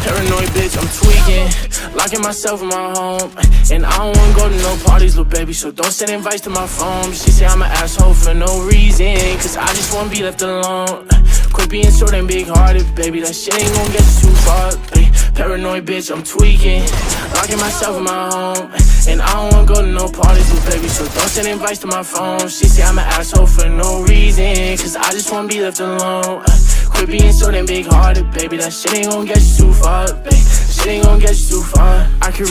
Paranoid bitch, I'm tweaking, locking myself in my home. And I don't wanna go to no parties, little baby, so don't send invites to my phone. She say I'm an asshole for no reason, cause I just wanna be left alone. Quit being short and big-hearted, baby, that shit ain't gon' get you too far. Paranoid bitch, I'm tweaking, locking myself in my home. And I don't wanna go to no parties, little baby, so don't send invites to my phone. She say I'm an asshole for no reason, cause I just wanna be left alone. Quit being so damn big-hearted, baby, that shit ain't gon' get you too far, baby. That shit ain't gon' get you too far. I can